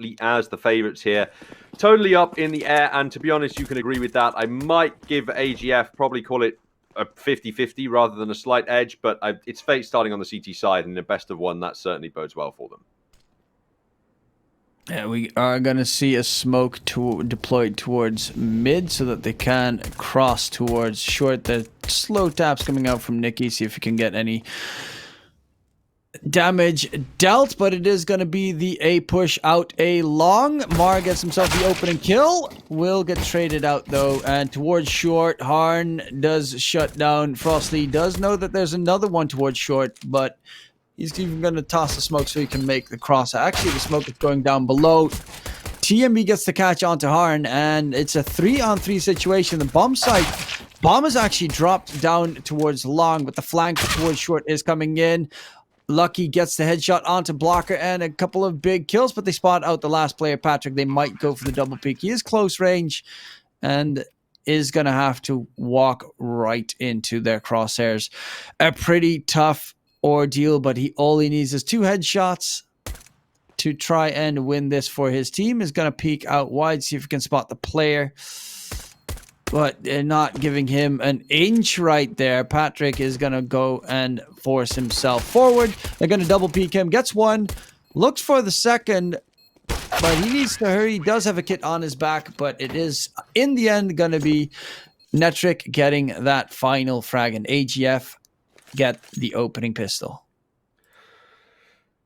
slightly as the favorites here. Totally up in the air, and to be honest, you can agree with that. I might give AGF, probably call it a 50-50 rather than a slight edge, but it's Fate starting on the CT side, and in a best of one, that certainly bodes well for them. Yeah, we are going to see a smoke deployed towards mid so that they can cross towards short. The slow taps coming out from Nikki. See if he can get any damage dealt, but it is going to be the A push out A long. Mar gets himself the opening kill. Will get traded out though, and towards short, Harn does shut down. Frosty does know that there's another one towards short, but he's even going to toss the smoke so he can make the cross. Actually, the smoke is going down below. TMB gets the catch onto Harn, and it's a 3-on-3 situation. The bomb site, bomb is actually dropped down towards long, but the flank towards short is coming in. Lucky gets the headshot onto Blocker and a couple of big kills, but they spot out the last player, Patrick. They might go for the double peek. He is close range and is going to have to walk right into their crosshairs. A pretty tough ordeal, but all he needs is 2 headshots to try and win this for his team. Is going to peek out wide, see if he can spot the player, but they're not giving him an inch right there. Patrick is going to go and force himself forward. They're going to double peek him, gets one, looks for the second, but he needs to hurry. He does have a kit on his back, but it is in the end going to be Netric getting that final frag, and AGF get the opening pistol.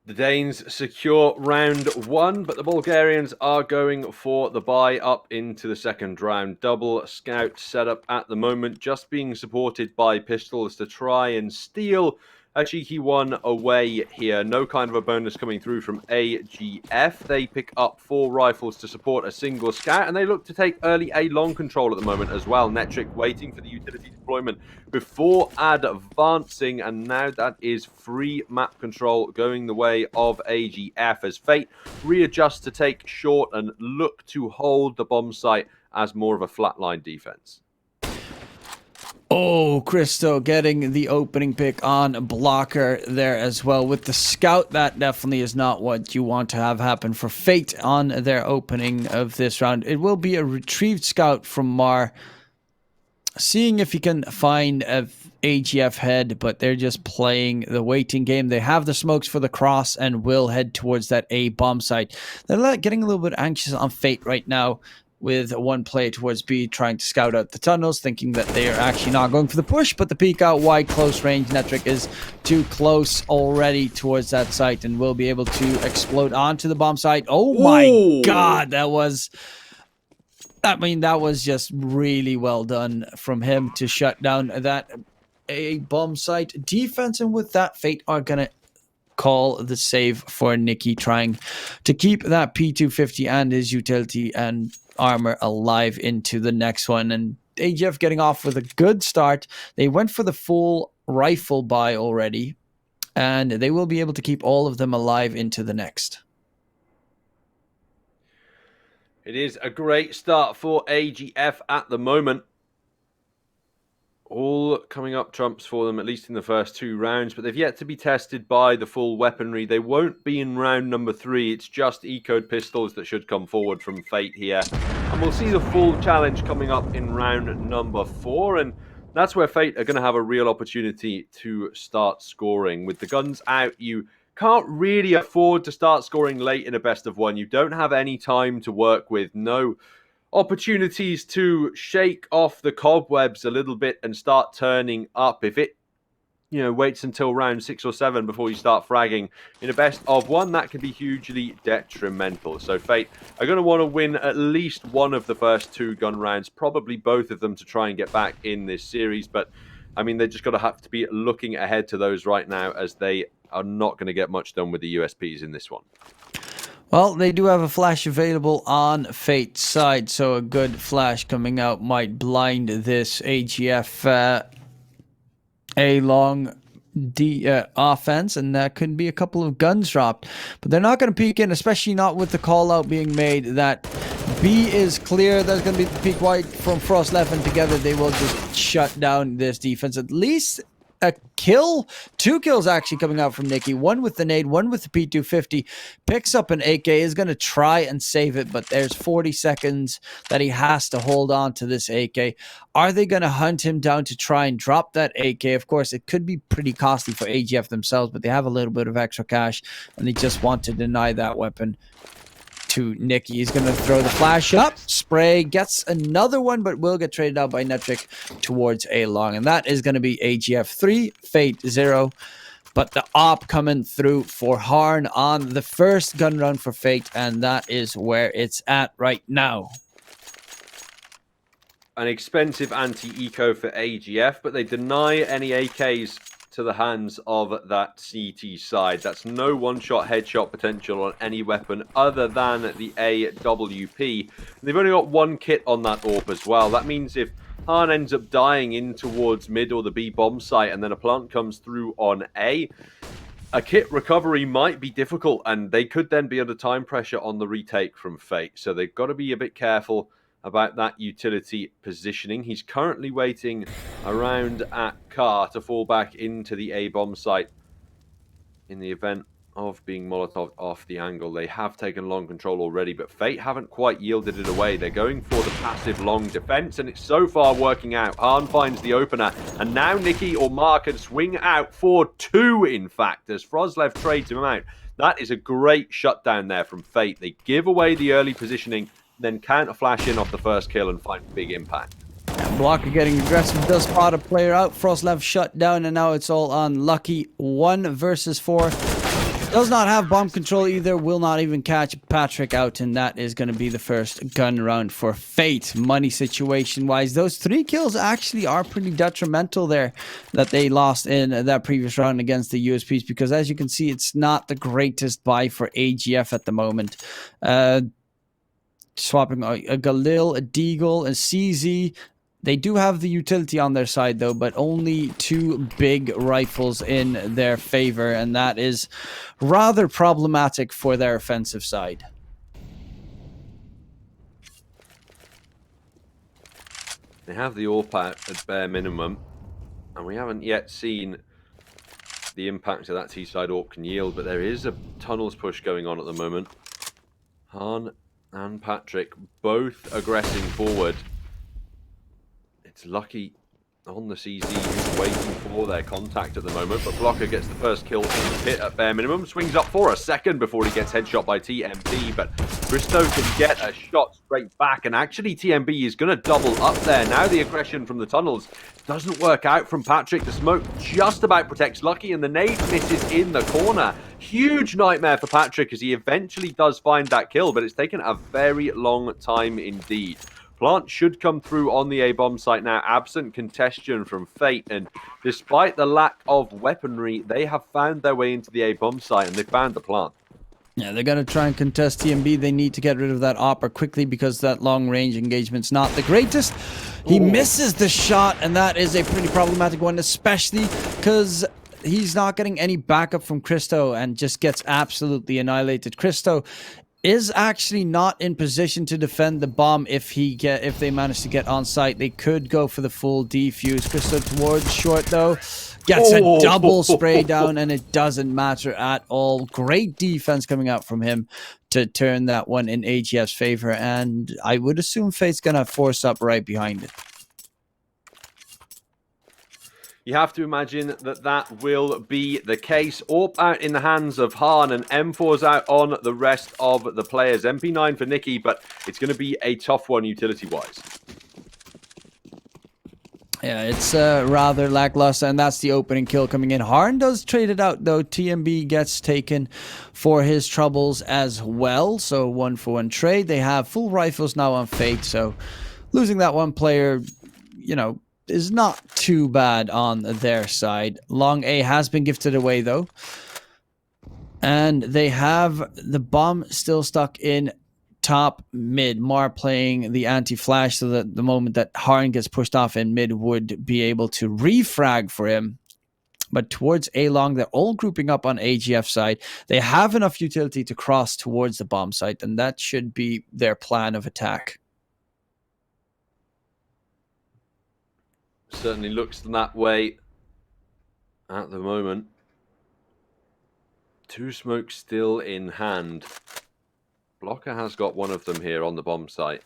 The Danes secure round 1, but the Bulgarians are going for the bye up into the second round. Double scout setup at the moment, just being supported by pistols to try and steal a cheeky one away here. No kind of a bonus coming through from AGF. They pick up 4 rifles to support a single scout, and they look to take early A long control at the moment as well. Netric waiting for the utility deployment before advancing, and now that is free map control going the way of AGF as Fate readjusts to take short and look to hold the bomb site as more of a flatline defense. Oh, Christo getting the opening pick on Blocker there as well. With the scout, that definitely is not what you want to have happen for Fate on their opening of this round. It will be a retrieved scout from Mar, seeing if he can find a AGF head, but they're just playing the waiting game. They have the smokes for the cross and will head towards that A bomb site. They're getting a little bit anxious on Fate right now, with one play towards B, trying to scout out the tunnels, thinking that they are actually not going for the push, but the peek out wide, close range. Netric is too close already towards that site and will be able to explode onto the bomb site. Oh my God, that was just really well done from him to shut down that A bomb site defense, and with that, Fate are going to call the save for Nikki, trying to keep that P250 and his utility and armor alive into the next one. And AGF getting off with a good start. They went for the full rifle buy already, and they will be able to keep all of them alive into the next. It is a great start for AGF at the moment. All coming up trumps for them, at least in the first 2 rounds, but they've yet to be tested by the full weaponry. They won't be in round number 3. It's just ecoed pistols that should come forward from Fate here. And we'll see the full challenge coming up in round number 4, and that's where Fate are going to have a real opportunity to start scoring. With the guns out, you can't really afford to start scoring late in a best of 1. You don't have any time to work with. No opportunities to shake off the cobwebs a little bit and start turning up. If it, waits until round 6 or 7 before you start fragging in a best of 1, that can be hugely detrimental. So Fate are going to want to win at least one of the first 2 gun rounds, probably both of them, to try and get back in this series. But I mean, they're just going to have to be looking ahead to those right now, as they are not going to get much done with the USPs in this one. Well, they do have a flash available on Fate's side, so a good flash coming out might blind this AGF A long offense, and that could be a couple of guns dropped. But they're not going to peek in, especially not with the call out being made that B is clear. There's going to be the peek wide from Frost left, and together they will just shut down this defense. At least a kill. 2 kills actually coming out from Nikki. One with the nade, one with the P250. Picks up an AK, is going to try and save it, but there's 40 seconds that he has to hold on to this AK. Are they going to hunt him down to try and drop that AK? Of course, it could be pretty costly for AGF themselves, but they have a little bit of extra cash, and they just want to deny that weapon to Nicky. He's going to throw the flash up. Spray gets another one, but will get traded out by Netric towards A long. And that is going to be AGF 3, Fate 0. But the op coming through for Harn on the first gun run for Fate. And that is where it's at right now. An expensive anti-eco for AGF, but they deny any AKs to the hands of that CT side. That's no one-shot headshot potential on any weapon other than the AWP. They've only got 1 kit on that AWP as well. That means if Han ends up dying in towards mid or the B bomb site and then a plant comes through on A kit recovery might be difficult, and they could then be under time pressure on the retake from Fate. So they've got to be a bit careful about that utility positioning. He's currently waiting around at car to fall back into the A bomb site in the event of being Molotov off the angle. They have taken long control already, but Fate haven't quite yielded it away. They're going for the passive long defense, and it's so far working out. Han finds the opener, and now Nikki or Mark can swing out for 2, in fact, as Frozlev trades him out. That is a great shutdown there from Fate. They give away the early positioning, then counter flash in off the first kill and find big impact. Blocker getting aggressive, does spot a player out. Frostlev shut down, and now it's all on Lucky. 1 versus 4. Does not have bomb control either, will not even catch Patrick out, and that is going to be the first gun round for Fate. Money situation wise, those 3 kills actually are pretty detrimental there that they lost in that previous round against the USPs, because as you can see, it's not the greatest buy for AGF at the moment. Swapping a Galil, a Deagle, a CZ. They do have the utility on their side, though, but only 2 big rifles in their favor, and that is rather problematic for their offensive side. They have the AWP out at bare minimum, and we haven't yet seen the impact of that T-side AWP can yield, but there is a tunnels push going on at the moment. Han and Patrick both aggressing forward. It's Lucky on the CZ who's waiting for their contact at the moment, but Blocker gets the first kill in the pit at bare minimum, swings up for a second before he gets headshot by TMB, but Christo can get a shot straight back, and actually TMB is going to double up there. Now the aggression from the tunnels doesn't work out from Patrick. The smoke just about protects Lucky, and the nade misses in the corner. Huge nightmare for Patrick as he eventually does find that kill, but it's taken a very long time indeed. Plant should come through on the A-bomb site now, absent congestion from Fate, and despite the lack of weaponry, they have found their way into the A-bomb site, and they found the plant. Yeah, they're going to try and contest TMB. They need to get rid of that opera quickly because that long-range engagement's not the greatest. He misses the shot, and that is a pretty problematic one, especially because he's not getting any backup from Christo and just gets absolutely annihilated. Christo is actually not in position to defend the bomb if they manage to get on site. They could go for the full defuse. Christo towards short though. Gets a double spray down, and it doesn't matter at all. Great defense coming out from him to turn that one in AGF's favor, and I would assume Fate's gonna force up right behind it. You have to imagine that that will be the case. AWP out in the hands of Han, and M4's out on the rest of the players. MP9 for Nikki, but it's going to be a tough one utility-wise. Yeah, it's rather lackluster, and that's the opening kill coming in. Harn does trade it out, though. TMB gets taken for his troubles as well, so 1-for-1 trade. They have full rifles now on Fate, so losing that one player, you know, is not too bad on their side. Long A has been gifted away, though. And they have the bomb still stuck in top mid. Mar playing the anti-flash so that the moment that Harn gets pushed off in mid would be able to refrag for him. But towards A long, they're all grouping up on AGF side. They have enough utility to cross towards the bomb site, and that should be their plan of attack. Certainly looks that way. at the moment. 2 smokes still in hand. Blocker has got one of them here on the bomb site.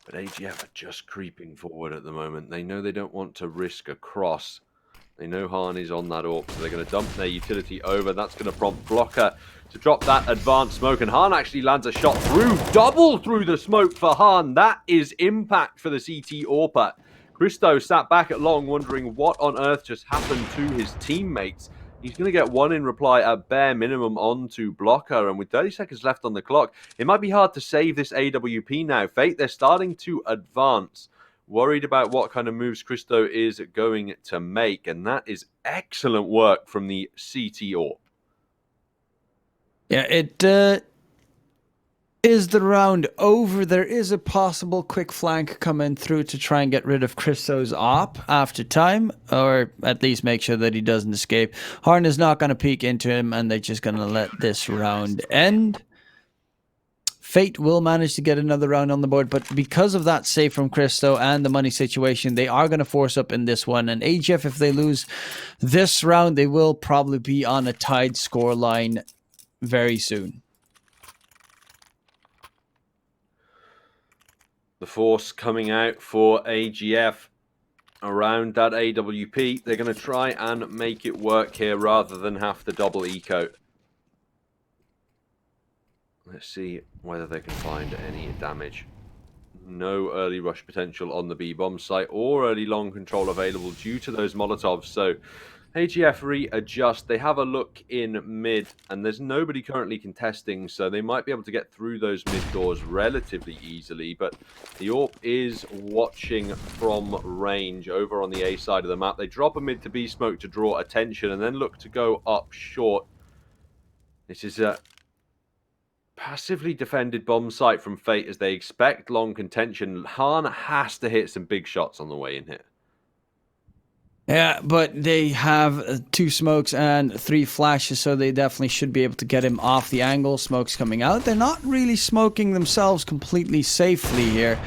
But AGF are just creeping forward at the moment. They know they don't want to risk a cross. They know Hahn is on that AWP, so they're going to dump their utility over. That's going to prompt Blocker to drop that advanced smoke. And Hahn actually lands a shot through. Double through the smoke for Hahn. That is impact for the CT AWPer. Christo sat back at long wondering what on earth just happened to his teammates. He's going to get one in reply at bare minimum onto Blocker. And with 30 seconds left on the clock, it might be hard to save this AWP now. Fate, they're starting to advance. Worried about what kind of moves Christo is going to make. And that is excellent work from the CT AWP. Yeah, it is the round over. There is a possible quick flank coming through to try and get rid of Christo's op after time, or at least make sure that he doesn't escape. Harn is not going to peek into him, and they're just going to let this round end. Fate will manage to get another round on the board, but because of that save from Christo and the money situation, they are going to force up in this one. And AGF, if they lose this round, they will probably be on a tied score line very soon. The force coming out for AGF around that AWP. They're going to try and make it work here rather than have to double eco. Let's see whether they can find any damage. No early rush potential on the B bomb site or early long control available due to those Molotovs. So AGF readjust. They have a look in mid, and there's nobody currently contesting, so they might be able to get through those mid doors relatively easily. But the AWP is watching from range over on the A side of the map. They drop a mid to B smoke to draw attention and then look to go up short. This is a passively defended bomb site from Fate as they expect long contention. Hahn has to hit some big shots on the way in here. Yeah, but they have 2 smokes and 3 flashes, so they definitely should be able to get him off the angle. Smoke's coming out. They're not really smoking themselves completely safely here.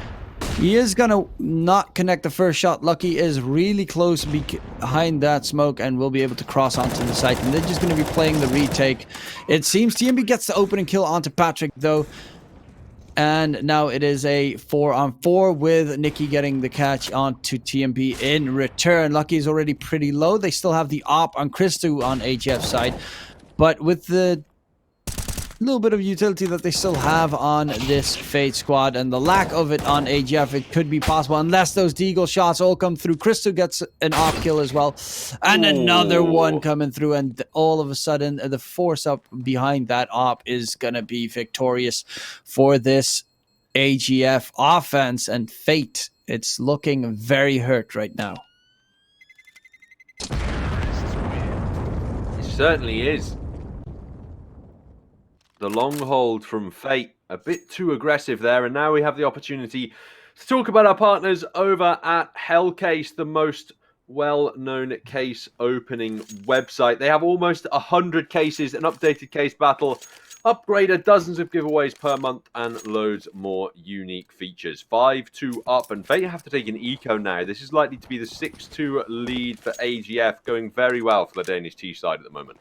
He is going to not connect the first shot. Lucky is really close behind that smoke and will be able to cross onto the site. And they're just going to be playing the retake. It seems TMB gets the opening kill onto Patrick, though. And now it is a 4-on-4 with Nikki getting the catch onto TMB in return. Lucky is already pretty low. They still have the op on Christo on AGF's side. But with the little bit of utility that they still have on this Fate squad and the lack of it on AGF, it could be possible unless those deagle shots all come through. Christo gets an op kill as well, and another one coming through, and all of a sudden the force up behind that op is gonna be victorious for this AGF offense. And Fate, it's looking very hurt right now. It certainly is. The long hold from Fate, a bit too aggressive there. And now we have the opportunity to talk about our partners over at Hellcase, the most well-known case opening website. They have almost 100 cases, an updated case battle, upgrader, dozens of giveaways per month, and loads more unique features. 5-2 up, and Fate have to take an eco now. This is likely to be the 6-2 lead for AGF, going very well for the Danish T side at the moment.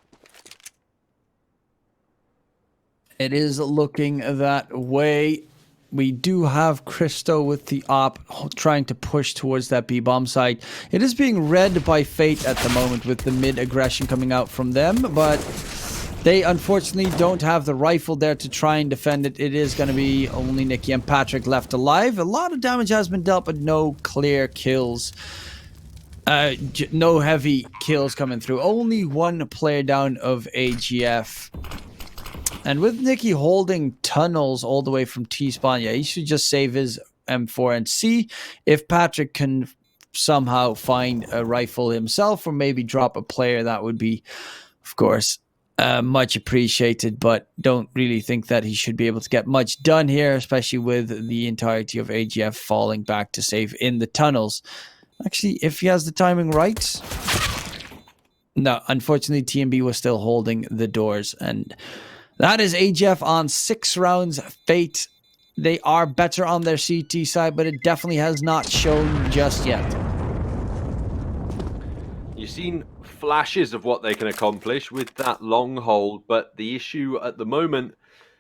It is looking that way. We do have Christo with the op trying to push towards that B-bomb site. It is being read by Fate at the moment with the mid-aggression coming out from them, but they unfortunately don't have the rifle there to try and defend it. It is going to be only Nikki and Patrick left alive. A lot of damage has been dealt, but no clear kills. No heavy kills coming through. Only one player down of AGF. And with Nikki holding tunnels all the way from T-spawn, yeah, he should just save his M4 and see if Patrick can somehow find a rifle himself or maybe drop a player. That would be, of course, much appreciated, but don't really think that he should be able to get much done here, especially with the entirety of AGF falling back to save in the tunnels. Actually, if he has the timing right... No, unfortunately, TMB was still holding the doors, and... that is AGF on 6 rounds. Fate, they are better on their CT side, but it definitely has not shown just yet. You've seen flashes of what they can accomplish with that long hold, but the issue at the moment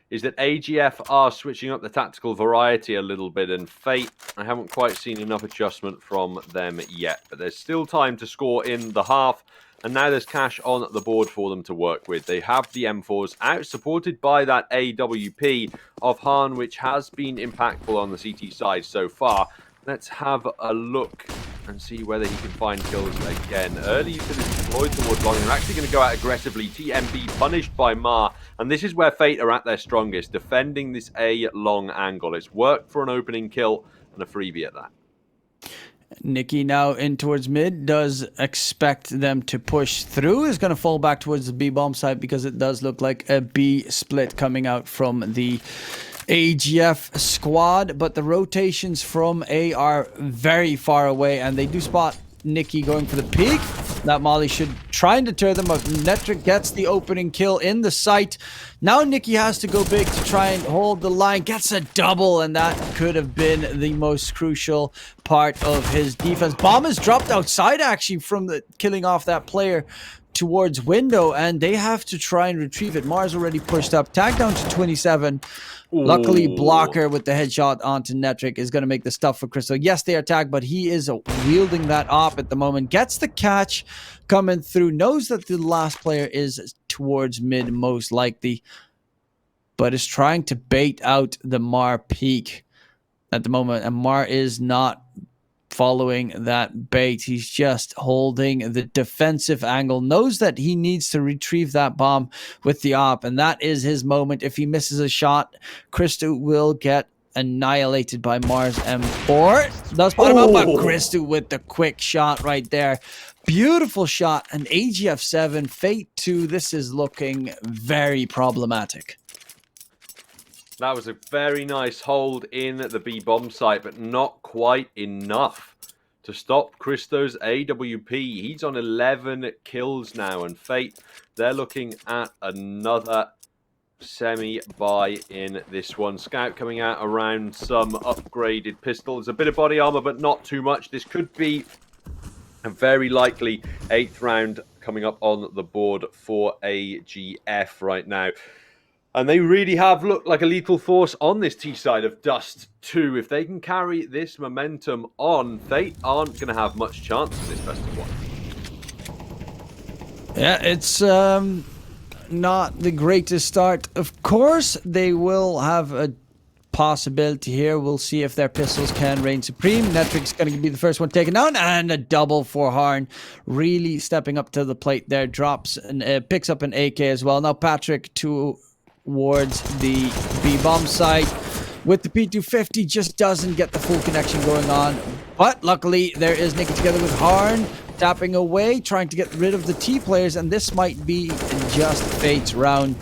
is that AGF are switching up the tactical variety a little bit, and Fate, I haven't quite seen enough adjustment from them yet, but there's still time to score in the half, and now there's cash on the board for them to work with. They have the M4s out, supported by that AWP of Han, which has been impactful on the CT side so far. Let's have a look and see whether he can find kills again. Early to deploy towards long. They're actually going to go out aggressively. TMB punished by Ma. And this is where Fate are at their strongest, defending this A long angle. It's worked for an opening kill and a freebie at that. Nikki now in towards mid, does expect them to push through. Is going to fall back towards the B bomb side because it does look like a B split coming out from the AGF squad, but the rotations from A are very far away, and they do spot Nikki going for the peak. That molly should try and deter them, but Netric gets the opening kill in the site. Now Nikki has to go big to try and hold the line, gets a double, and that could have been the most crucial part of his defense. Bomb is dropped outside actually from the killing off that player towards window, and they have to try and retrieve it. Mars already pushed up, tag down to 27. Ooh. Luckily, Blocker with the headshot onto Netric is going to make the stuff for Crystal. Yes, they are tagged, but he is wielding that op at the moment. Gets the catch coming through. Knows that the last player is towards mid most likely, but is trying to bait out the Mar peak at the moment. And Mar is not following that bait. He's just holding the defensive angle, knows that he needs to retrieve that bomb with the op, and that is his moment. If he misses a shot, Christu will get annihilated by Mars M4. Does spot him up, but Christu with the quick shot right there. Beautiful shot. And AGF 7, Fate 2, this is looking very problematic. That was a very nice hold in the B bomb site, but not quite enough to stop Christo's AWP. He's on 11 kills now, and Fate, they're looking at another semi-buy in this one. Scout coming out around some upgraded pistols, a bit of body armor, but not too much. This could be a very likely 8th round coming up on the board for AGF right now. And they really have looked like a lethal force on this T side of Dust 2. If they can carry this momentum on, Fate aren't going to have much chance in this best of one. Yeah, it's not the greatest start. Of course, they will have a possibility here. We'll see if their pistols can reign supreme. Netric's going to be the first one taken down, and a double for Harn. Really stepping up to the plate there. Drops and picks up an AK as well. Now Patrick towards the B-bomb site with the P250, just doesn't get the full connection going on. But luckily, there is Nikki together with Harn, tapping away, trying to get rid of the T players, and this might be just Fate's round.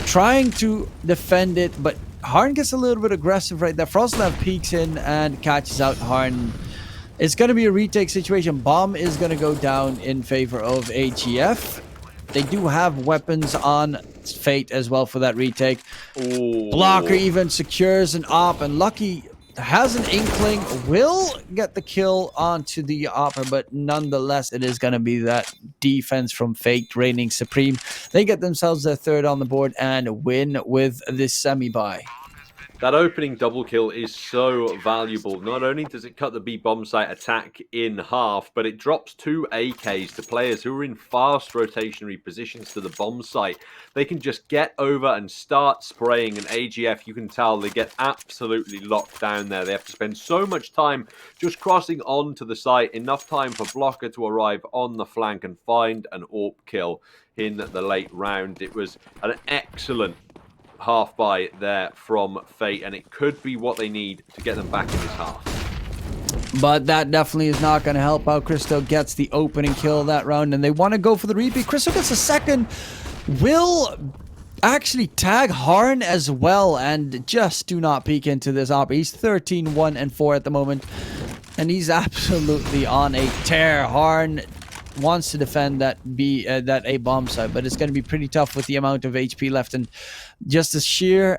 Trying to defend it, but Harn gets a little bit aggressive right there. Frostlav peeks in and catches out Harn. It's going to be a retake situation. Bomb is going to go down in favor of AGF. They do have weapons on Fate as well for that retake. Ooh. Blocker even secures an op, and Lucky has an inkling, will get the kill onto the opper, but nonetheless, it is going to be that defense from Fate reigning supreme. They get themselves their 3rd on the board and win with this semi-bye. That opening double kill is so valuable. Not only does it cut the B bomb site attack in half, but it drops 2 AKs to players who are in fast rotationary positions to the bomb site. They can just get over and start spraying, and AGF, you can tell, they get absolutely locked down there. They have to spend so much time just crossing onto the site, enough time for Blocker to arrive on the flank and find an AWP kill in the late round. It was an excellent half buy there from Fate, and it could be what they need to get them back in this half. But that definitely is not going to help out. Christo gets the opening kill that round, and they want to go for the repeat. Christo gets a second. Will actually tag Harn as well, and just do not peek into this op. He's 13, 1, and 4 at the moment, and he's absolutely on a tear. Harn wants to defend that A bomb site, but it's going to be pretty tough with the amount of HP left, and just a sheer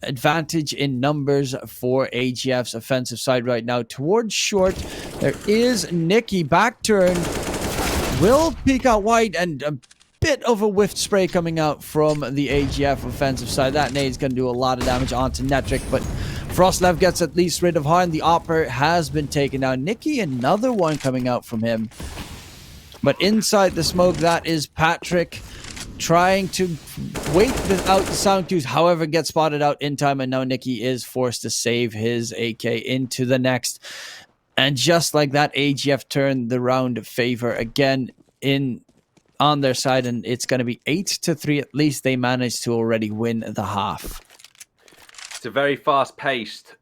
advantage in numbers for AGF's offensive side right now. Towards short, there is Nikki. Back turn will peek out wide, and a bit of a whiffed spray coming out from the AGF offensive side. That nade's going to do a lot of damage onto Netric, but Frostlev gets at least rid of Harn. The Opper has been taken down. Nikki, another one coming out from him. But inside the smoke, that is Patrick trying to wait out the sound cues. However, gets spotted out in time, and now Nikki is forced to save his AK into the next. And just like that, AGF turned the round favor again on their side, and it's going to be 8-3. At least they managed to already win the half. It's a very fast-paced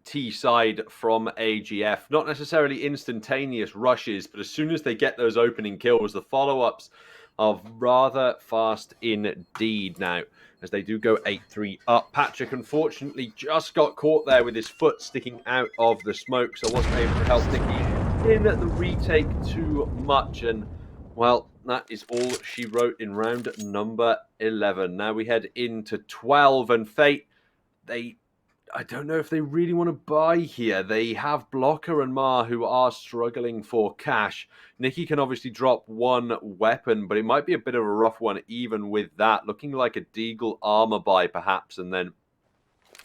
T side from AGF. Not necessarily instantaneous rushes, but as soon as they get those opening kills, the follow-ups are rather fast indeed now, as they do go 8-3 up. Patrick, unfortunately, just got caught there with his foot sticking out of the smoke, so wasn't able to help Nikki in the retake too much. And, well, that is all she wrote in round number 11. Now we head into 12, and Fate, I don't know if they really want to buy here. They have Blocker and Mar, who are struggling for cash. Nikki can obviously drop one weapon, but it might be a bit of a rough one even with that. Looking like a Deagle armor buy, perhaps, and then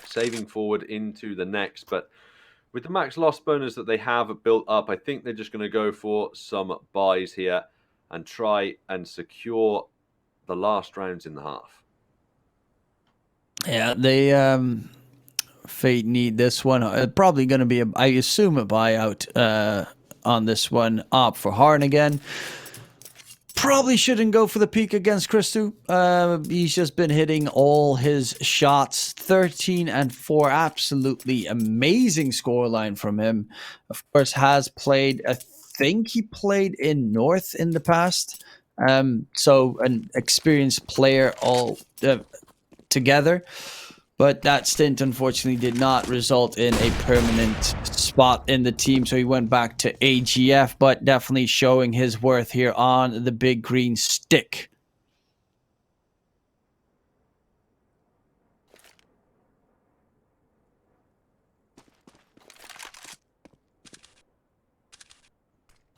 saving forward into the next. But with the max loss bonus that they have built up, I think they're just going to go for some buys here and try and secure the last rounds in the half. Yeah, they... Fate need this one. Probably going to be, I assume, a buyout on this one. Op for Harn again. Probably shouldn't go for the peak against Christu. He's just been hitting all his shots. 13-4. Absolutely amazing scoreline from him. Of course, has played, I think he played in North in the past. So an experienced player all together. But that stint, unfortunately, did not result in a permanent spot in the team. So he went back to AGF, but definitely showing his worth here on the big green stick.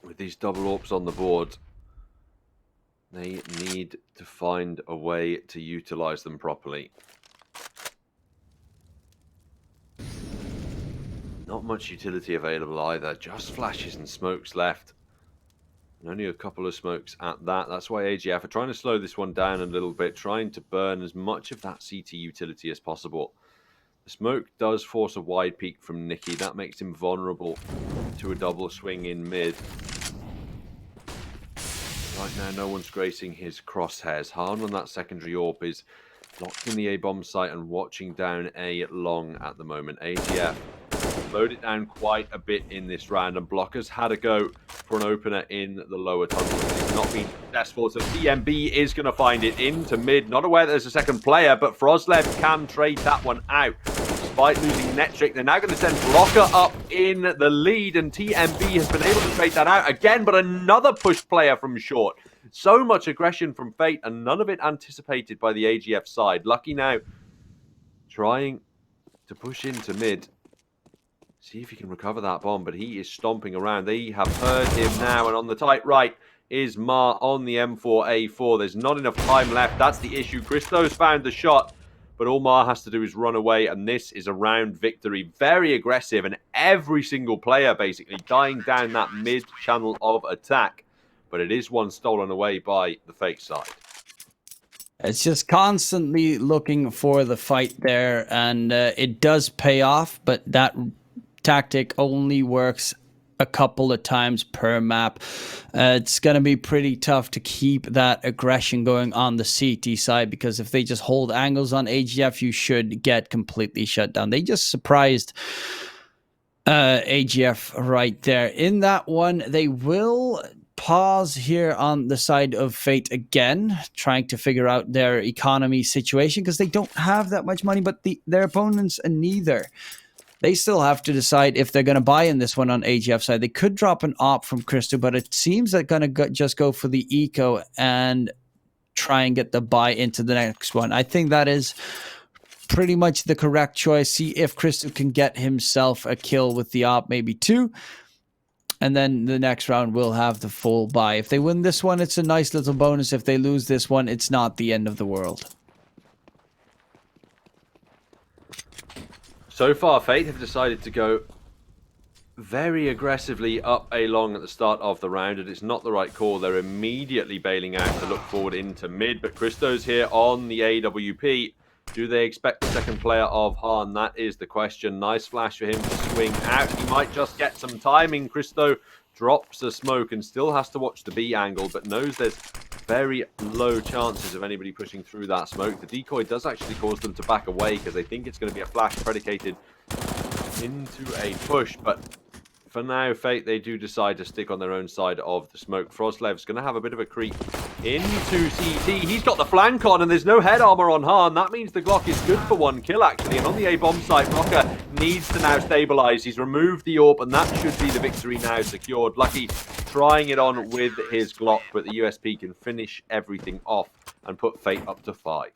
With these double AWPs on the board, they need to find a way to utilize them properly. Not much utility available either. Just flashes and smokes left. And only a couple of smokes at that. That's why AGF are trying to slow this one down a little bit, trying to burn as much of that CT utility as possible. The smoke does force a wide peak from Nikki. That makes him vulnerable to a double swing in mid. Right now, no one's gracing his crosshairs. Harn on that secondary AWP is locked in the A-bomb site and watching down A long at the moment. AGF slowed it down quite a bit in this round, and Blockers had a go for an opener in the lower tunnel. It's not been successful, so TMB is going to find it into mid. Not aware there's a second player, but Frostlev can trade that one out. Despite losing Netric, they're now going to send Blocker up in the lead, and TMB has been able to trade that out again, but another push player from short. So much aggression from Fate, and none of it anticipated by the AGF side. Lucky now, trying to push into mid. See if he can recover that bomb, but he is stomping around. They have heard him now, and on the tight right is Mar on the M4A4. There's not enough time left. That's the issue. Christo's found the shot, but all Mar has to do is run away, and this is a round victory. Very aggressive, and every single player basically dying down that mid-channel of attack. But it is one stolen away by the Fate side. It's just constantly looking for the fight there, and it does pay off, but that tactic only works a couple of times per map. It's going to be pretty tough to keep that aggression going on the CT side, because if they just hold angles on AGF, you should get completely shut down. They just surprised AGF right there. In that one, they will pause here on the side of Fate again, trying to figure out their economy situation, because they don't have that much money, but their opponents neither. They still have to decide if they're going to buy in this one on AGF side. They could drop an op from Christo, but it seems they're going to just go for the eco and try and get the buy into the next one. I think that is pretty much the correct choice. See if Christo can get himself a kill with the op, maybe two. And then the next round will have the full buy. If they win this one, it's a nice little bonus. If they lose this one, it's not the end of the world. So far, Fate have decided to go very aggressively up A long at the start of the round, and it's not the right call. They're immediately bailing out to look forward into mid, but Christo's here on the AWP. Do they expect the second player of Han? That is the question. Nice flash for him to swing out. He might just get some timing. Christo drops a smoke and still has to watch the B angle, but knows there's very low chances of anybody pushing through that smoke. The decoy does actually cause them to back away because they think it's going to be a flash predicated into a push, but for now, Fate, they do decide to stick on their own side of the smoke. Froslev's going to have a bit of a creep into CT. He's got the flank on, and there's no head armor on Han. That means the Glock is good for 1 kill, actually. And on the A-bomb site, Rocker needs to now stabilize. He's removed the AWP, and that should be the victory now secured. Lucky trying it on with his Glock, but the USP can finish everything off and put Fate up to 5.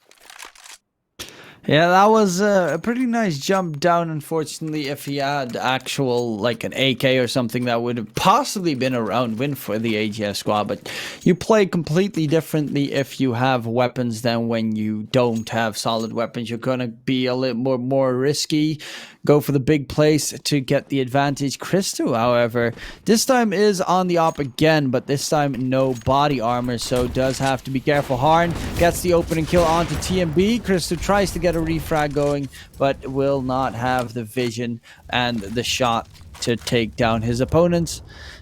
Yeah, that was a pretty nice jump down. Unfortunately, if he had actual, like an AK or something, that would have possibly been a round win for the AGF squad. But you play completely differently if you have weapons than when you don't have solid weapons. You're going to be a little more risky, go for the big place to get the advantage. Christo, however, this time is on the op again, but this time no body armor, so does have to be careful. Harn gets the opening kill onto TMB. Christo tries to get a refrag going, but will not have the vision and the shot to take down his opponents.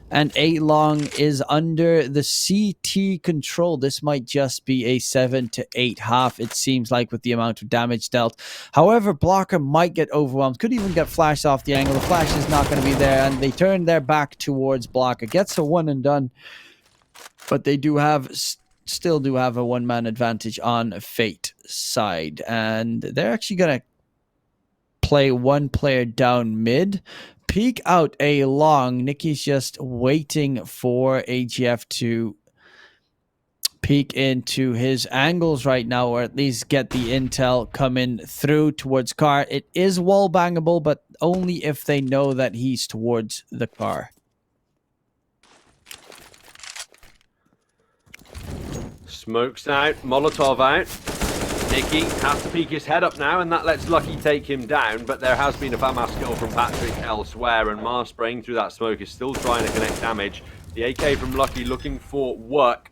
And A long is under the CT control. This might just be a 7 to 8 half, it seems like, with the amount of damage dealt. However, Blocker might get overwhelmed. Could even get flashed off the angle. The flash is not going to be there, and they turn their back towards Blocker. Gets a 1 and done, but they do have still do have a one-man advantage on Fate side, and they're actually going to play one player down mid, peek out A long. Nicky's just waiting for AGF to peek into his angles right now, or at least get the intel coming through towards car. It is wall bangable, but only if they know that he's towards the car. Smokes out, Molotov out. Nicky has to peek his head up now, and that lets Lucky take him down, but there has been a FAMAS kill from Patrick elsewhere, and Mars spraying through that smoke is still trying to connect damage. The AK from Lucky looking for work,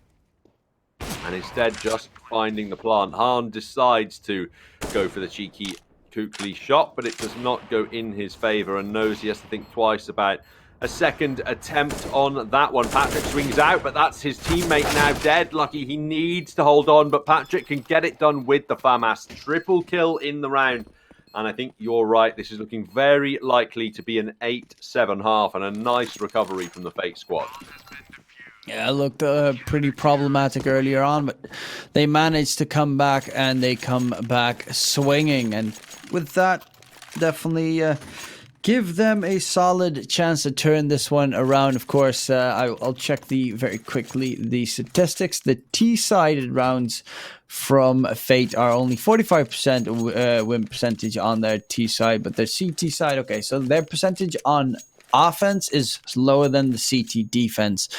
and instead just finding the plant. Han decides to go for the cheeky Kukli shot, but it does not go in his favor, and knows he has to think twice about a second attempt on that one. Patrick swings out, but that's his teammate now dead. Lucky, he needs to hold on, but Patrick can get it done with the FAMAS. Triple kill in the round. And I think you're right. This is looking very likely to be an 8-7 half, and a nice recovery from the Fate squad. Yeah, it looked pretty problematic earlier on, but they managed to come back, and they come back swinging. And with that, definitely give them a solid chance to turn this one around. Of course, I'll check very quickly the statistics. The T-sided rounds from Fate are only 45% win percentage on their T side, but their CT side, okay, so their percentage on offense is lower than the CT defense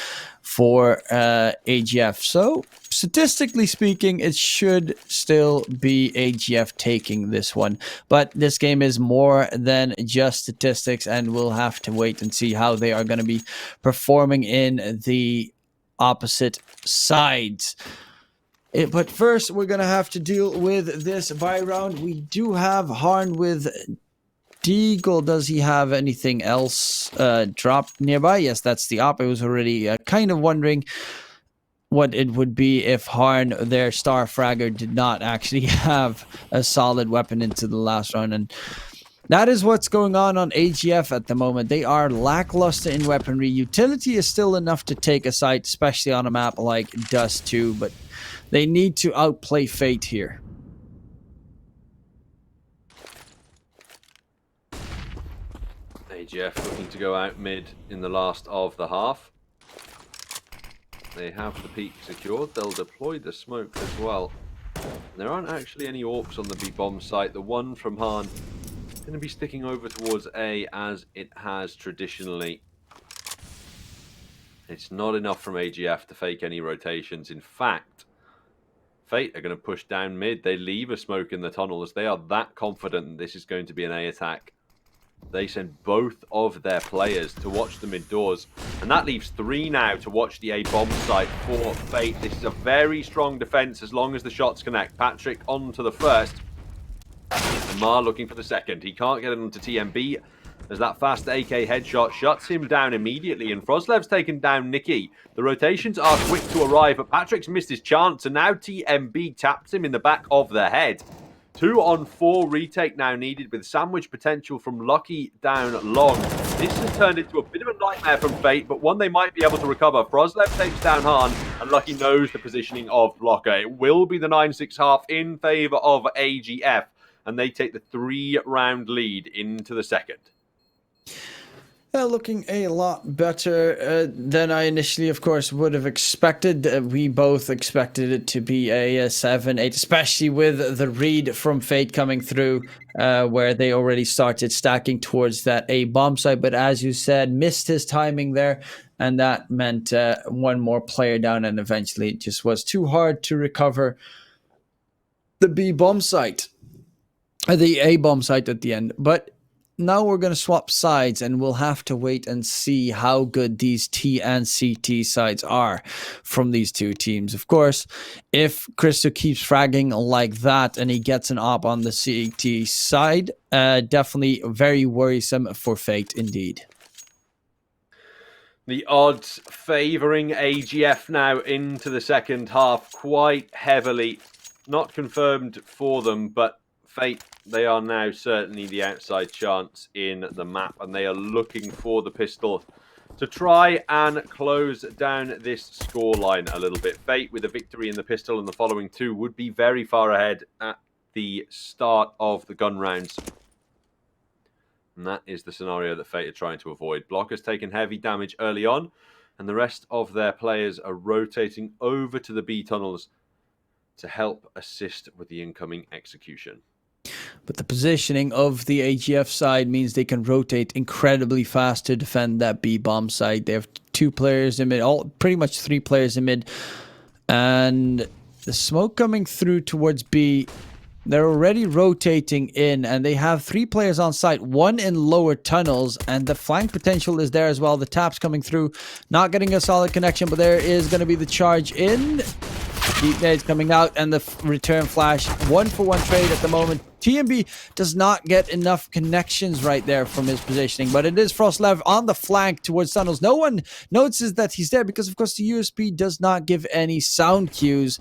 for AGF. So statistically speaking, it should still be AGF taking this one. But this game is more than just statistics, and we'll have to wait and see how they are going to be performing in the opposite sides. But first, we're going to have to deal with this buy round. We do have Harn with Deagle. Does he have anything else dropped nearby? Yes, that's the op. I was already kind of wondering what it would be if Harn, their star fragger, did not actually have a solid weapon into the last round. And that is what's going on AGF at the moment. They are lackluster in weaponry. Utility is still enough to take a site, especially on a map like Dust 2, but they need to outplay Fate here. AGF looking to go out mid in the last of the half. They have the peak secured. They'll deploy the smoke as well. There aren't actually any AWPs on the B-bomb site. The one from Han is going to be sticking over towards A, as it has traditionally. It's not enough from AGF to fake any rotations. In fact, Fate are going to push down mid. They leave a smoke in the tunnels. They are that confident that this is going to be an A attack. They send both of their players to watch the mid doors. And that leaves 3 now to watch the A bomb site for Fate. This is a very strong defense as long as the shots connect. Patrick on to the first. And Mar looking for the second. He can't get it onto TMB as that fast AK headshot shuts him down immediately. And Froslev's taken down Nikki. The rotations are quick to arrive, but Patrick's missed his chance. And now TMB taps him in the back of the head. 2-on-4 retake now needed with sandwich potential from Lucky down long. This has turned into a bit of a nightmare from Fate, but one they might be able to recover. Froslev takes down Han, and Lucky knows the positioning of Blocker. It will be the 9-6 half in favour of AGF, and they take the 3-round lead into the second. Looking a lot better than I initially, of course, would have expected. We both expected it to be a 7-8, especially with the read from Fate coming through, where they already started stacking towards that A bomb site. But as you said, missed his timing there, and that meant one more player down, and eventually it just was too hard to recover the B bomb site, the A bomb site at the end. But now we're going to swap sides, and we'll have to wait and see how good these T and CT sides are from these two teams. Of course, if Christo keeps fragging like that and he gets an op on the CT side, definitely very worrisome for Fate indeed. The odds favouring AGF now into the second half quite heavily. Not confirmed for them, but Fate, they are now certainly the outside chance in the map, and they are looking for the pistol to try and close down this scoreline a little bit. Fate, with a victory in the pistol and the following 2, would be very far ahead at the start of the gun rounds. And that is the scenario that Fate are trying to avoid. Blocker's taken heavy damage early on, and the rest of their players are rotating over to the B tunnels to help assist with the incoming execution. But the positioning of the AGF side means they can rotate incredibly fast to defend that B bomb side. They have 2 players in mid, pretty much 3 players in mid. And the smoke coming through towards B, they're already rotating in, and they have 3 players on site, 1 in lower tunnels, and the flank potential is there as well. The taps coming through, not getting a solid connection, but there is going to be the charge in. Deep nades coming out, and the return flash. 1-for-1 trade at the moment. TMB does not get enough connections right there from his positioning, but it is Frostlev on the flank towards tunnels. No one notices that he's there because, of course, the USB does not give any sound cues,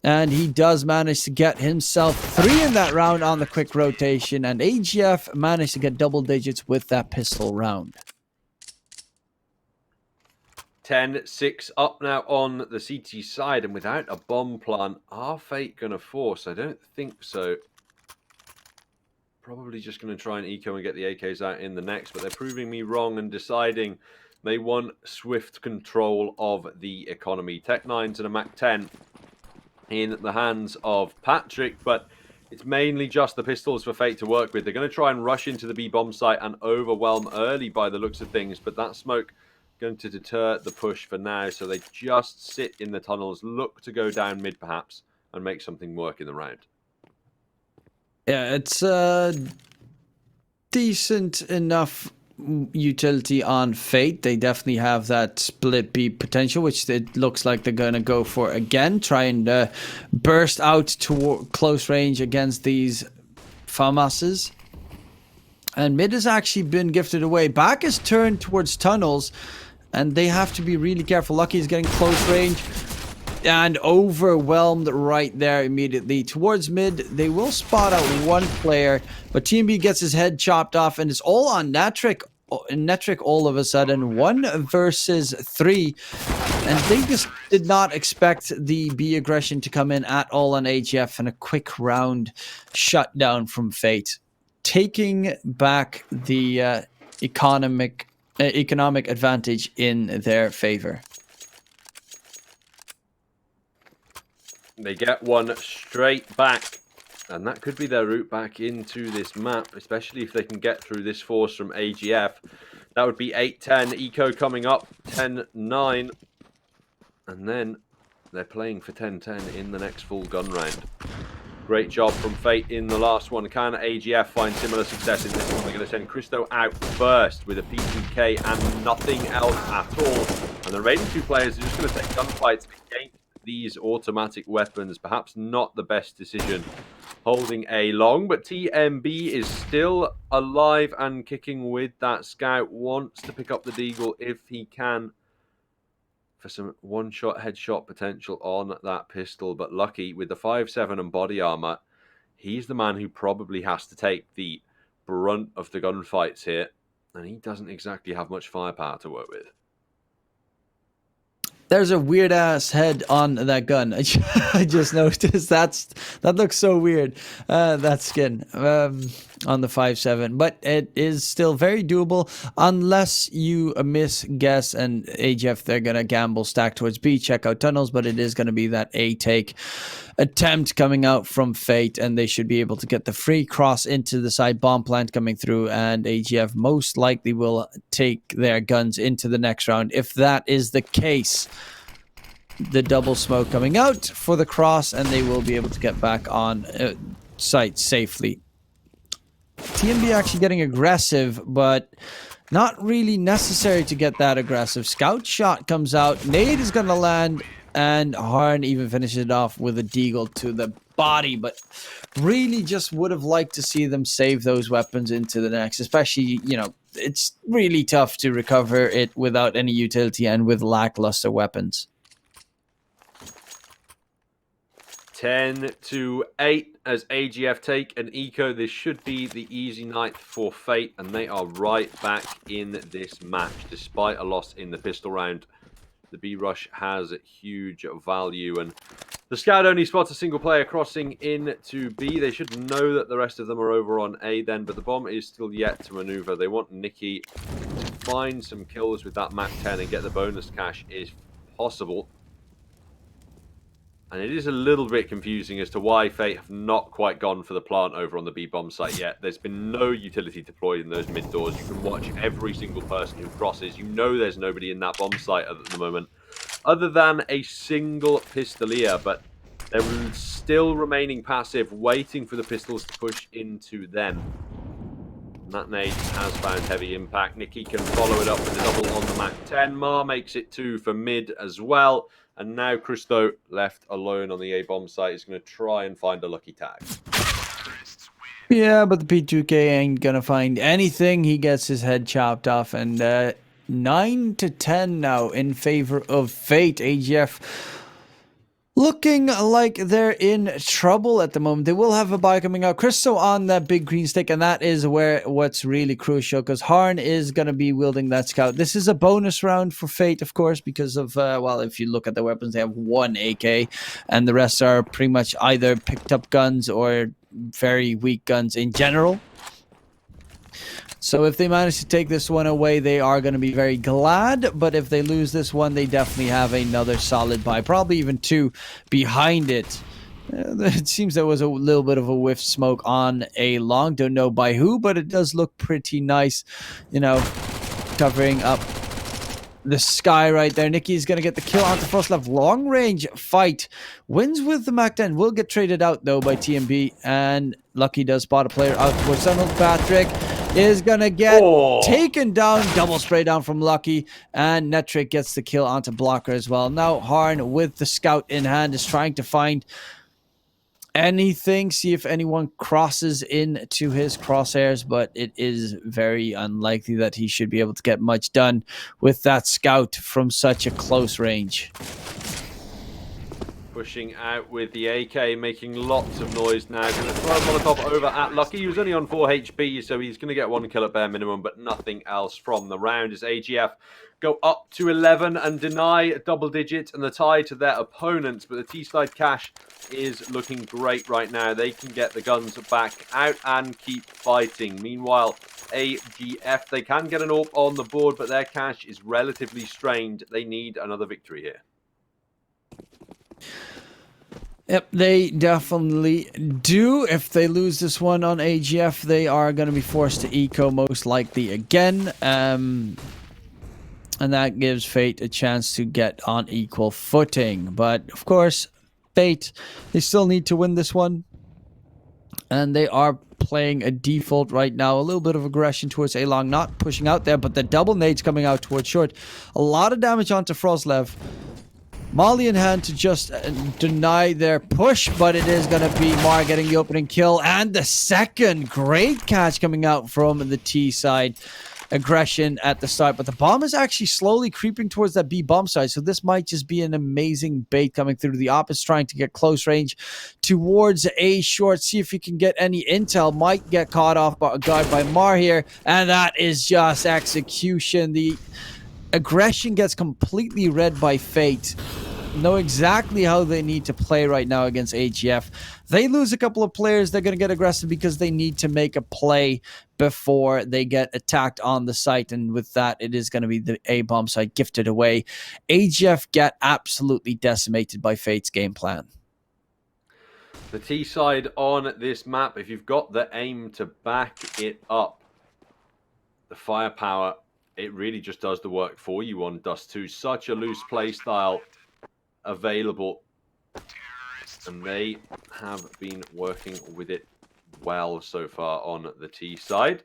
and he does manage to get himself 3 in that round on the quick rotation, and AGF managed to get double digits with that pistol round. 10-6 up now on the CT side, and without a bomb plant, are Fate going to force? I don't think so. Probably just going to try and eco and get the AKs out in the next, but they're proving me wrong and deciding they want swift control of the economy. Tech 9s and a Mac 10 in the hands of Patrick, but it's mainly just the pistols for Fate to work with. They're going to try and rush into the B bomb site and overwhelm early by the looks of things, but that smoke going to deter the push for now, so they just sit in the tunnels, look to go down mid perhaps, and make something work in the round. Yeah, it's decent enough utility on Fate. They definitely have that split B potential, which it looks like they're going to go for again. Try and burst out to close range against these FAMASs. And mid has actually been gifted away. Back is turned towards tunnels, and they have to be really careful. Lucky is getting close range and overwhelmed right there immediately. Towards mid, they will spot out 1 player, but TMB gets his head chopped off, and it's all on Netric. Netric all of a sudden, 1 versus 3, and they just did not expect the B aggression to come in at all on AGF, and a quick round shutdown from Fate, taking back the economic advantage in their favor. They get 1 straight back, and that could be their route back into this map, especially if they can get through this force from AGF. That would be 8-10. Eco coming up 10-9. And then they're playing for 10-10 in the next full gun round. Great job from Fate in the last one. Can AGF find similar success in this one? They're going to send Christo out first with a P2K and nothing else at all. And the remaining two players are just going to take gunfights against these automatic weapons. Perhaps not the best decision holding A long, but TMB is still alive and kicking with that scout. Wants to pick up the deagle if he can, for some one-shot headshot potential on that pistol. But Lucky, with the 5.7 and body armor, he's the man who probably has to take the brunt of the gunfights here. And he doesn't exactly have much firepower to work with. There's a weird ass head on that gun. I just noticed that looks so weird. That skin on the 5.7, but it is still very doable unless you miss guess and AGF. They're gonna gamble stack towards B, check out tunnels, but it is gonna be that A take attempt coming out from Fate, and they should be able to get the free cross into the side bomb plant coming through, and AGF most likely will take their guns into the next round. If that is the case, the double smoke coming out for the cross, and they will be able to get back on site safely. TMB actually getting aggressive, but not really necessary to get that aggressive. Scout shot comes out, nade is going to land, and Harn even finishes it off with a deagle to the body, but really just would have liked to see them save those weapons into the next, especially, you know, it's really tough to recover it without any utility and with lackluster weapons. 10-8 as AGF take an eco. This should be the easy night for Fate, and they are right back in this match despite a loss in the pistol round. The B rush has huge value, and the scout only spots a single player crossing into B. They should know that the rest of them are over on A then, but the bomb is still yet to maneuver. They want Nikki to find some kills with that Mac 10 and get the bonus cash if possible. And it is a little bit confusing as to why Fate have not quite gone for the plant over on the B bomb site yet. There's been no utility deployed in those mid doors. You can watch every single person who crosses. You know there's nobody in that bomb site at the moment, other than a single pistolier, but they're still remaining passive, waiting for the pistols to push into them. And that nade has found heavy impact. Nikki can follow it up with a double on the Mac 10. Mar makes it 2 for mid as well. And now Christo, left alone on the A bomb site, is going to try and find a lucky tag. Yeah, but the P2K ain't going to find anything. He gets his head chopped off, and 9-10 now in favor of Fate. AGF looking like they're in trouble at the moment. They will have a buy coming out. Christo on that big green stick, and that is what's really crucial, because Harn is going to be wielding that scout. This is a bonus round for Fate, of course, because of, well, if you look at the weapons, they have one AK, and the rest are pretty much either picked up guns or very weak guns in general. So if they manage to take this one away, they are going to be very glad. But if they lose this one, they definitely have another solid buy, probably even two behind it. It seems there was a little bit of a whiff smoke on A long. Don't know by who, but it does look pretty nice, you know, covering up the sky right there. Nikki's going to get the kill on the first left. Long range fight. Wins with the Mac 10. Will get traded out, though, by TMB. And Lucky does spot a player out for Tunnel. Patrick is going to get taken down. Double spray down from Lucky. And Netric gets the kill onto Blocker as well. Now Harn, with the scout in hand, is trying to find anything, see if anyone crosses into his crosshairs, but it is very unlikely that he should be able to get much done with that scout from such a close range. Pushing out with the AK, making lots of noise now. Going to throw a Molotov over at Lucky. He was only on 4 HP, so he's going to get one kill at bare minimum, but nothing else from the round as AGF go up to 11 and deny double digit and the tie to their opponents. But the T-side cash is looking great right now. They can get the guns back out and keep fighting. Meanwhile, AGF, they can get an AWP on the board, but their cash is relatively strained. They need another victory here. Yep, they definitely do. If they lose this one on AGF, they are going to be forced to eco most likely again. And that gives Fate a chance to get on equal footing. But, of course, Fate, they still need to win this one. And they are playing a default right now. A little bit of aggression towards A-Long, not pushing out there, but the double nades coming out towards short. A lot of damage onto Frozlev. Molly in hand to just deny their push, but it is going to be Mar getting the opening kill. And the second great catch coming out from the T side. Aggression at the start, but the bomb is actually slowly creeping towards that B bomb side, so this might just be an amazing bait coming through. The op is trying to get close range towards A short, see if he can get any intel. Might get caught off guard by Mar here, and that is just execution. The aggression gets completely read by Fate. Know exactly how they need to play right now against AGF. They lose a couple of players, they're going to get aggressive because they need to make a play before they get attacked on the site, and with that, it is going to be the A-bomb site gifted away. AGF get absolutely decimated by Fate's game plan. The T side on this map, if you've got the aim to back it up, the firepower, it really just does the work for you on Dust 2. Such a loose play style available, and they have been working with it well so far on the T side.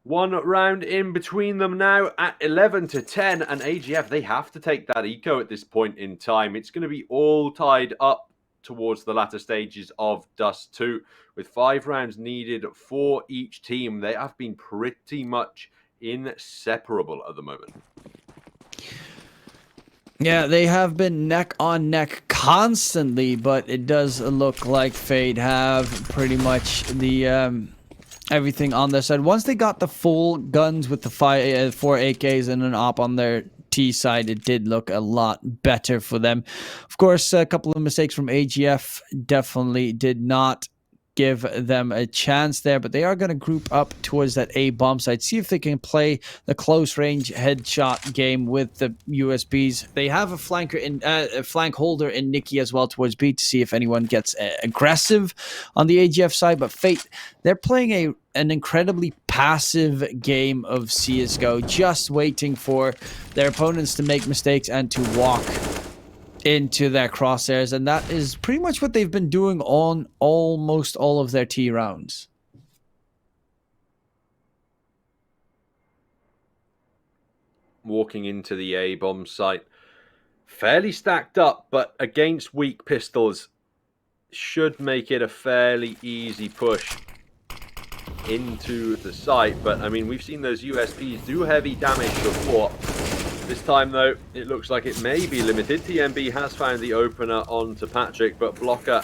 One round in between them now at 11-10, and AGF, they have to take that eco at this point in time. It's going to be all tied up towards the latter stages of Dust 2 with 5 rounds needed for each team. They have been pretty much inseparable at the moment. Yeah, they have been neck on neck constantly, but it does look like Fate have pretty much the everything on their side. Once they got the full guns with the 4 AKs and an op on their T side, it did look a lot better for them. Of course, a couple of mistakes from AGF definitely did not give them a chance there, but they are going to group up towards that A bomb site, see if they can play the close range headshot game with the USBs. They have a flanker in flank holder in Nikki as well towards B to see if anyone gets aggressive on the AGF side. But Fate, they're playing an incredibly passive game of CSGO, just waiting for their opponents to make mistakes and to walk into their crosshairs, and that is pretty much what they've been doing on almost all of their T rounds. Walking into the A-bomb site, fairly stacked up, but against weak pistols, should make it a fairly easy push into the site. But I mean, we've seen those USPs do heavy damage before. This time, though, it looks like it may be limited. TMB has found the opener onto Patrick, but Blocker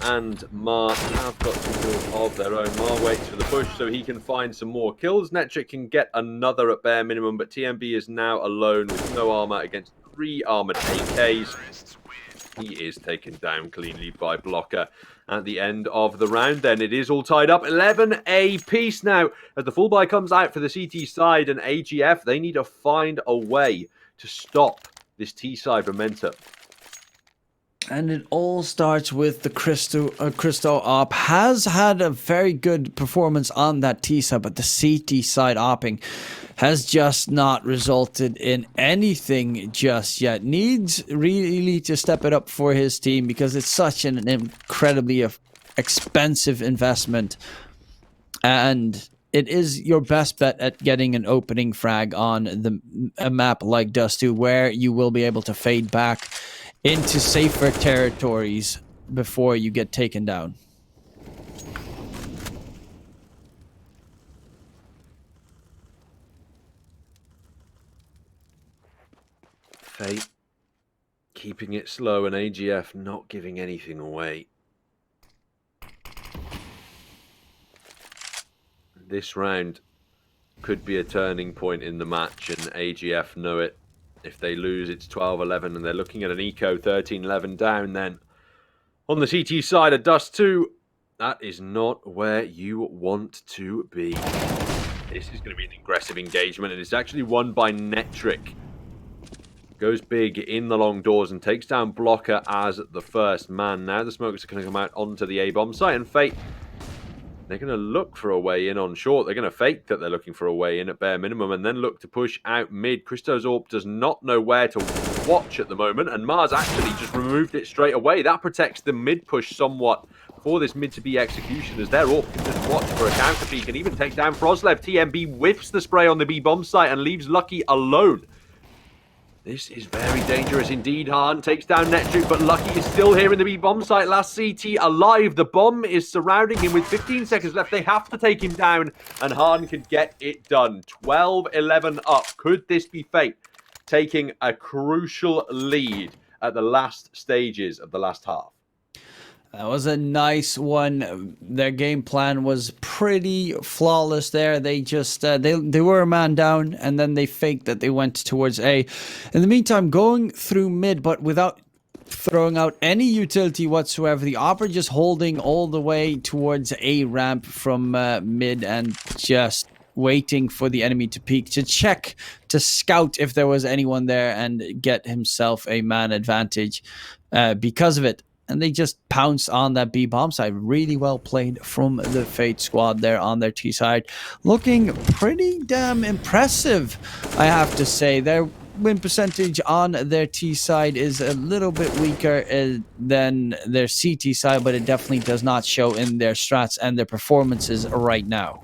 and Mar have got some kills of their own. Mar waits for the push so he can find some more kills. Netric can get another at bare minimum, but TMB is now alone with no armor against 3 armored AKs. He is taken down cleanly by Blocker at the end of the round. Then it is all tied up 11 apiece now as the full buy comes out for the CT side, and AGF, they need to find a way to stop this T side momentum. And it all starts with the Christo op. Has had a very good performance on that T side, but the CT side opping has just not resulted in anything just yet. Needs really to step it up for his team because it's such an incredibly expensive investment. And it is your best bet at getting an opening frag on a map like Dust 2, where you will be able to fade back into safer territories before you get taken down. Fate keeping it slow, and AGF not giving anything away. This round could be a turning point in the match, and AGF know it. If they lose, it's 12-11, and they're looking at an eco 13-11 down then. On the CT side of Dust 2, that is not where you want to be. This is going to be an aggressive engagement, and it's actually won by Netric. goes big in the long doors and takes down Blocker as the first man. Now the smokers are going to come out onto the A-bomb site, and Fate, they're going to look for a way in on short. They're going to fake that they're looking for a way in at bare minimum and then look to push out mid. Christo's AWP does not know where to watch at the moment, and Mars actually just removed it straight away. That protects the mid push somewhat for this mid to be execution, as their AWP can just watch for a counter peek and even take down Frostlev. TMB whiffs the spray on the B bomb site and leaves Lucky alone. This is very dangerous indeed. Hahn takes down Netjuke, but Lucky is still here in the B-bomb site. Last CT alive. The bomb is surrounding him with 15 seconds left. They have to take him down, and Hahn can get it done. 12-11 up. Could this be Fate taking a crucial lead at the last stages of the last half? That was a nice one. Their game plan was pretty flawless there. They just they were a man down, and then they faked that they went towards A. In the meantime, going through mid, but without throwing out any utility whatsoever. The Opera just holding all the way towards A ramp from mid and just waiting for the enemy to peek, to check, to scout if there was anyone there and get himself a man advantage because of it. And they just pounced on that B bomb side. Really well played from the Fate squad there on their T side. Looking pretty damn impressive, I have to say. Their win percentage on their T side is a little bit weaker than their CT side, but it definitely does not show in their strats and their performances right now.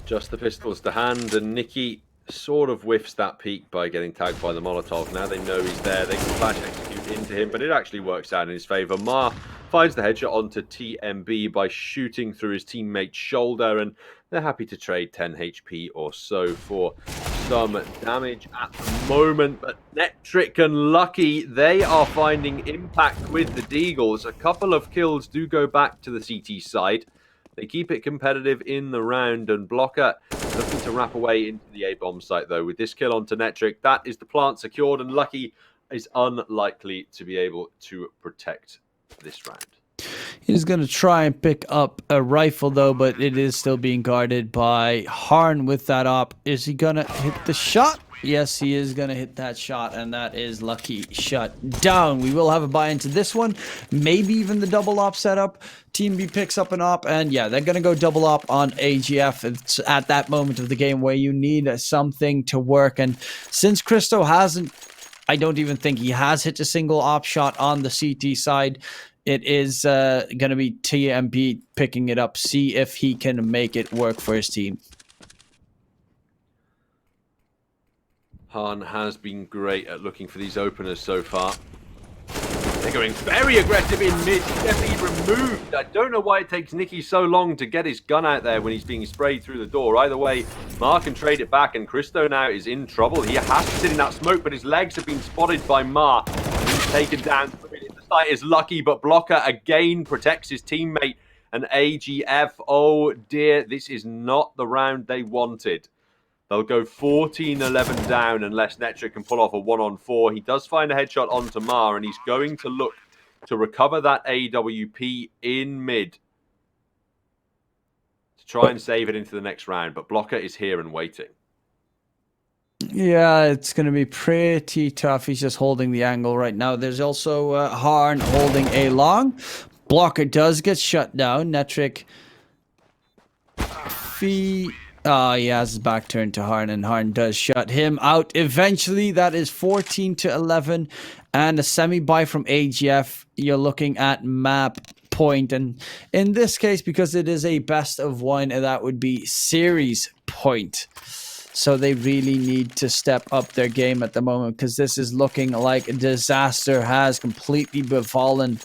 Just the pistols to hand, and Nikki sort of whiffs that peak by getting tagged by the Molotov. Now they know he's there. They can flash execute into him, but it actually works out in his favor. Ma finds the headshot onto TMB by shooting through his teammate's shoulder, and they're happy to trade 10 HP or so for some damage at the moment. But Netric and Lucky, they are finding impact with the Deagles. A couple of kills do go back to the CT side. They keep it competitive in the round, and Blocker looking to wrap away into the A-bomb site, though. With this kill onto Netric, that is the plant secured, and Lucky is unlikely to be able to protect this round. He's going to try and pick up a rifle, though, but it is still being guarded by Harn with that op. Is he going to hit the shot? Yes, he is going to hit that shot, and that is Lucky shut down. We will have a buy into this one. Maybe even the double op setup. Team B picks up an op, and yeah, they're going to go double op on AGF. It's at that moment of the game where you need something to work, and since Christo hasn't, I don't even think he has hit a single op shot on the CT side, it is going to be TMB picking it up, see if he can make it work for his team. Han has been great at looking for these openers so far. They're going very aggressive in mid. Definitely removed. I don't know why it takes Nicky so long to get his gun out there when he's being sprayed through the door. Either way, Mark can trade it back, and Christo now is in trouble. He has to sit in that smoke, but his legs have been spotted by Ma. He's taken down. The site is Lucky, but Blocker again protects his teammate. And AGF, oh dear, this is not the round they wanted. They'll go 14-11 down unless Netric can pull off a 1-on-4. He does find a headshot onto Ma, and he's going to look to recover that AWP in mid to try and save it into the next round. But Blocker is here and waiting. Yeah, it's going to be pretty tough. He's just holding the angle right now. There's also Harn holding a long. Blocker does get shut down. Netric... he has his back turned to Harn, and Harn does shut him out. Eventually, that is 14-11, and a semi-buy from AGF. You're looking at map point, and in this case, because it is a best of one, that would be series point. So they really need to step up their game at the moment, because this is looking like a disaster has completely befallen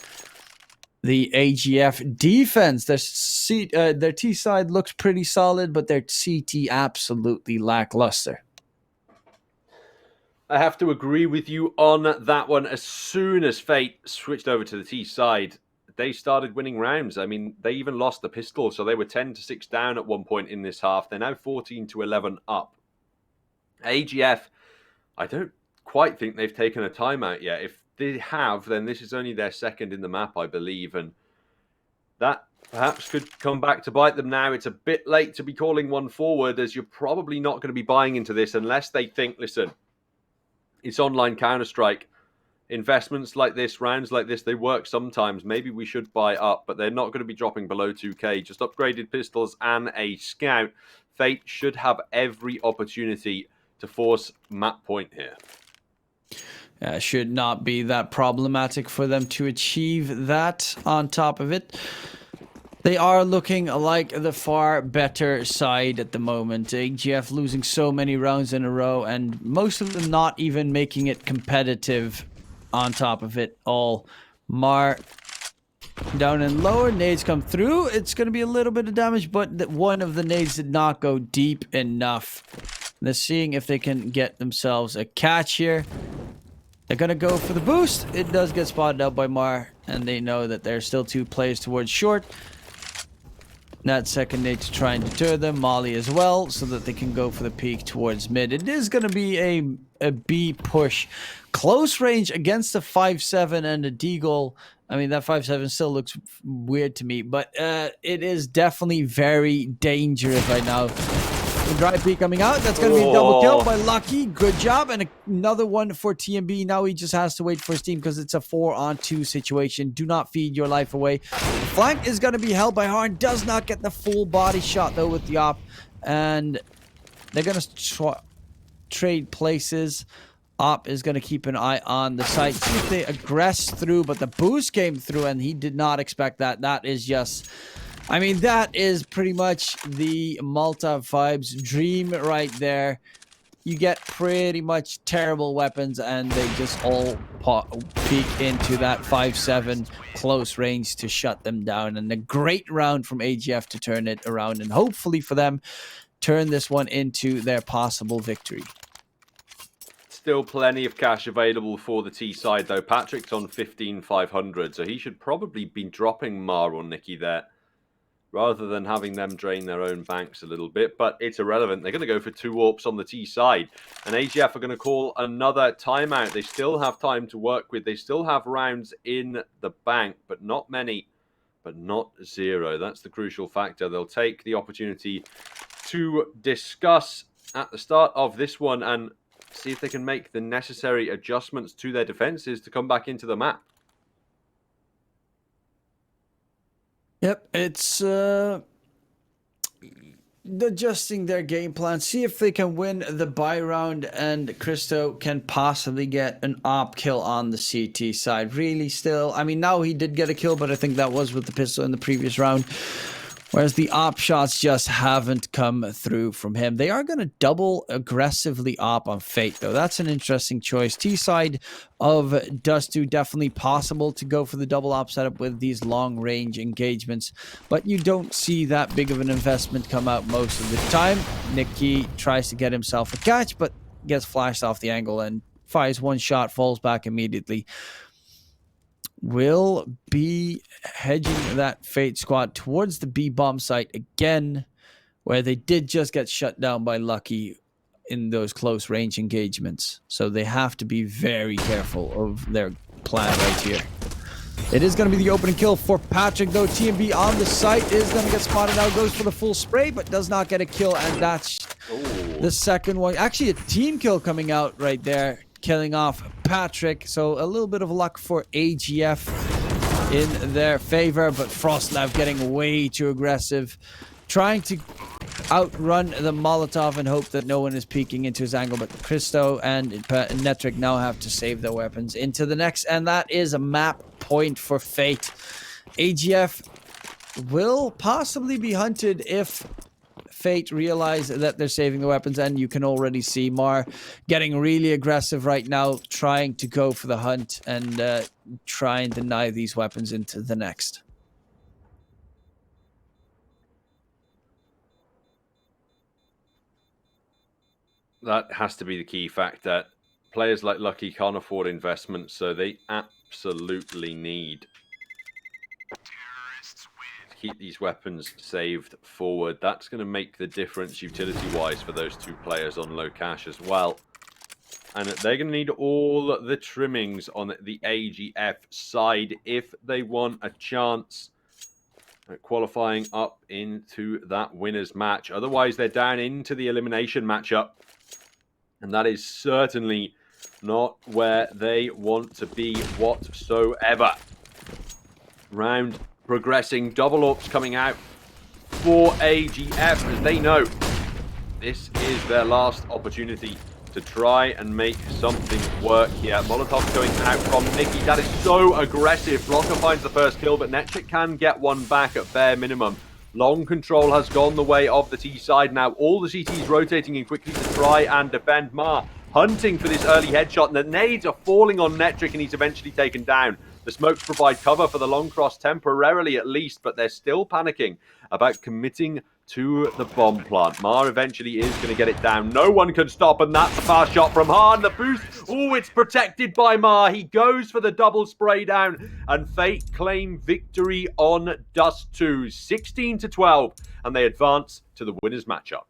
the AGF defense. Their T side looks pretty solid, but their CT absolutely lackluster. I have to agree with you on that one. As soon as Fate switched over to the T side, they started winning rounds. I mean, they even lost the pistol, so they were 10-6 down at one point in this half. They're now 14-11 up. AGF, I don't quite think they've taken a timeout yet. If they have, then this is only their second in the map, I believe, and that perhaps could come back to bite them now. It's a bit late to be calling one forward, as you're probably not going to be buying into this unless they think, listen, it's online Counter-Strike. Investments like this, rounds like this, they work sometimes. Maybe we should buy up, but they're not going to be dropping below 2k. Just upgraded pistols and a scout. Fate should have every opportunity to force map point here. Should not be that problematic for them to achieve that. On top of it, they are looking like the far better side at the moment. AGF losing so many rounds in a row, and most of them not even making it competitive. On top of it all, Mar down and lower, nades come through. It's going to be a little bit of damage, but one of the nades did not go deep enough. They're seeing if they can get themselves a catch here. They're going to go for the boost. It does get spotted out by Mar, and they know that there's still 2 players towards short. That second nade to try and deter them. Molly as well, so that they can go for the peek towards mid. It is going to be a B push. Close range against a 5-7 and a deagle. I mean, that 5-7 still looks weird to me, but it is definitely very dangerous right now. The dry peek coming out. That's going to be a double kill by Lucky. Good job. And another one for TMB. Now he just has to wait for his team because it's a 4-on-2 situation. Do not feed your life away. The flank is going to be held by Harn. Does not get the full body shot, though, with the op. And they're going to trade places. Op is going to keep an eye on the site. See if they aggress through, but the boost came through, and he did not expect that. That is just... I mean, that is pretty much the Malta vibes dream right there. You get pretty much terrible weapons, and they just all peek into that 5-7 close range to shut them down. And a great round from AGF to turn it around, and hopefully for them, turn this one into their possible victory. Still plenty of cash available for the T side, though. Patrick's on 15,500, so he should probably be dropping Mar or Nikki there, rather than having them drain their own banks a little bit. But it's irrelevant. They're going to go for 2 AWPs on the T side. And AGF are going to call another timeout. They still have time to work with. They still have rounds in the bank, but not many, but not 0. That's the crucial factor. They'll take the opportunity to discuss at the start of this one and see if they can make the necessary adjustments to their defenses to come back into the map. Yep, it's adjusting their game plan. See if they can win the buy round, and Christo can possibly get an op kill on the CT side. Really, still, I mean, now he did get a kill, but I think that was with the pistol in the previous round. Whereas the op shots just haven't come through from him. They are going to double aggressively op on Fate, though. That's an interesting choice. T-side of Dustu, definitely possible to go for the double op setup with these long-range engagements. But you don't see that big of an investment come out most of the time. Nikki tries to get himself a catch, but gets flashed off the angle and fires one shot, falls back immediately. Will be hedging that Fate squad towards the B bomb site again, where they did just get shut down by Lucky in those close range engagements. So they have to be very careful of their plan right here. It is going to be the opening kill for Patrick, though. TMB on the site is going to get spotted now. Goes for the full spray, but does not get a kill, and that's the second one. Actually, a team kill coming out right there, killing off Patrick. So a little bit of luck for AGF in their favor, but Frostlav getting way too aggressive, trying to outrun the Molotov and hope that no one is peeking into his angle. But Christo and Netric now have to save their weapons into the next, and that is a map point for Fate. AGF will possibly be hunted if Fate realize that they're saving the weapons, and you can already see Mar getting really aggressive right now, trying to go for the hunt and try and deny these weapons into the next. That has to be the key factor. Players like Lucky can't afford investment, so they absolutely need keep these weapons saved forward. That's going to make the difference utility-wise for those two players on low cash as well. And they're going to need all the trimmings on the AGF side if they want a chance qualifying up into that winners match. Otherwise, they're down into the elimination matchup. And that is certainly not where they want to be whatsoever. Round progressing. Double Orcs coming out for AGF as they know this is their last opportunity to try and make something work here. Molotov going out from Nikki. That is so aggressive. Blocker finds the first kill, but Netchik can get one back at bare minimum. Long control has gone the way of the T side now. All the CTs rotating in quickly to try and defend. Mar hunting for this early headshot, and the nades are falling on Netchik, and he's eventually taken down. The smokes provide cover for the long cross temporarily at least, but they're still panicking about committing to the bomb plant. Mar eventually is going to get it down. No one can stop, and that's a fast shot from Hahn. The boost, oh, it's protected by Mar. He goes for the double spray down, and Fate claim victory on Dust 2, 16-12, and they advance to the winners matchup.